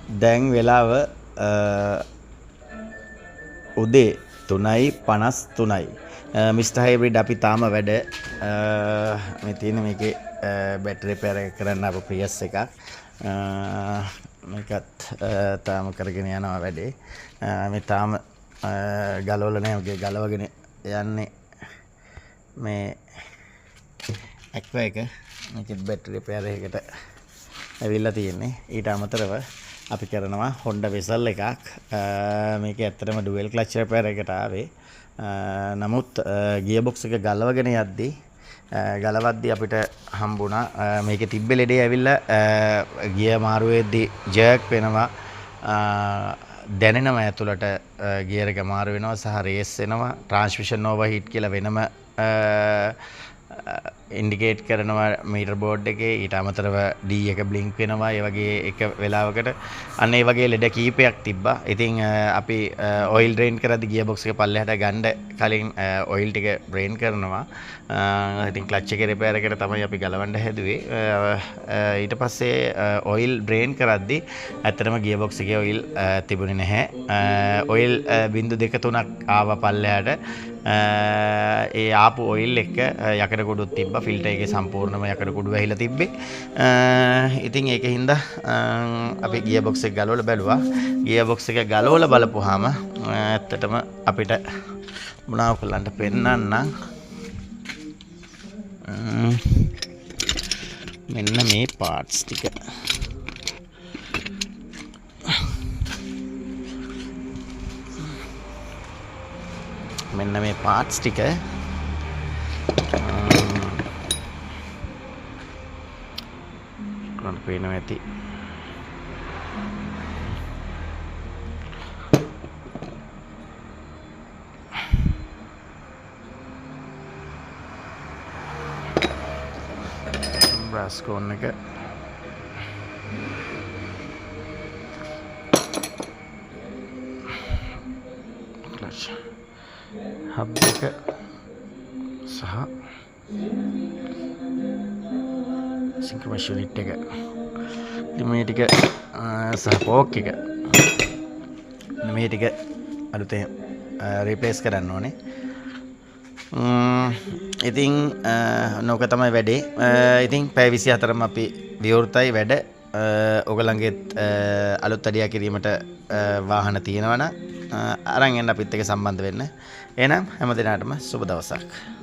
දැන් වෙලාව උදේ 3:53යි. මිස්ටර් හයිබ්‍රිඩ් අපි තාම වැඩ මේ තියෙන මේකේ බැටරි රිපෙයාර් එක කරන්න අප ප්‍රියස් එකක්. මේකත් තාම කරගෙන යනවා වැඩේ. මේ තාම ගලවලා නැහැ. ඔගේ ගලවගෙන යන්නේ මේ ඇක්වා එක. මේකෙත් බැටරි රිපෙයාර් එකකට ඇවිල්ලා තියෙන්නේ. ඊට අමතරව අපි කරනවා Honda Vezel එකක්. මේක ඇත්තටම ඩුවල් ක්ලච් රිපෙයාර් එකට ආවේ. නමුත් ගියර් බොක්ස් එක ගලවගෙන යද්දී ගලවද්දී අපිට හම්බුණා මේකේ තිබ්බ ලෙඩේ ඇවිල්ලා ගියර් මාරුවේදී ජර්ක් වෙනවා. දැනෙනවා ඇතුළට ගියර් එක මාරු වෙනවා සහ රේස් වෙනවා. ට්‍රාන්ස්මිෂන් ඕවර්හීට් කියලා වෙනම ඉන්ඩිකේට් කරනවා මීටර් බෝඩ් එකේ. ඊට අමතරව D එක බ්ලින්ක් වෙනවා. ඒ වගේ එක වෙලාවකට අන්න ඒ වගේ ලෙඩ කීපයක් තිබ්බා. ඉතින් අපි ඔයිල් ඩ්‍රේන් කරද්දී ගියර් බොක්ස් එක පල්ලෙහාට ගන්න කලින් ඔයිල් ටික ඩ්‍රේන් කරනවා. ඉතින් ක්ලච් එකේ රිපෙයාර් එකට තමයි අපි ගලවන්න හැදුවේ. ඊට පස්සේ ඔයිල් ඩ්‍රේන් කරද්දී ඇත්තටම ගියර් බොක්ස් එකේ ඔයිල් තිබුණේ නැහැ. ඔයිල් බිංදු 2-3ක් ආවා පල්ලෙහාට. ඒ ආපු ඔයිල් එක යකඩ කුඩුත් තිබ්බා. ෆිල්ටර් එකේ සම්පූර්ණම යකඩ කුඩු වැහිලා තිබ්බේ. ඉතින් ඒකෙන් හින්දා අපි ගියර් බොක්ස් එක ගලවලා බැලුවා. ගියර් බොක්ස් එක ගලවලා බලපුවාම ඇත්තටම අපිට මොනව කරන්නට පෙන්නන්නම්. මෙන්න මේ පාර්ට්ස් ටික මෙන්න මේ පාර්ට්ස් ටික කරන්න පේනවා ඇති. බ්‍රස් කෝන් එක ක්ලච් හබ් එක සහ සින්ක්‍රොනයිස් යුනිට් එක මේ ටික සහ පෝක් එක මේ ටික අලුතෙන් රීප්ලේස් කරන්න ඕනේ. ඉතින් නෝක තමයි වැඩේ. ඉතින් පැය 24ම අපි විවෘතයි වැඩ. ඔයගලන්ගෙත් අලුත් අඩියා කිරීමට වාහන තියෙනවා නම් අරන් එන්න අපිත් එක්ක සම්බන්ධ වෙන්න. එහෙනම් හැම දිනකටම සුබ දවසක්.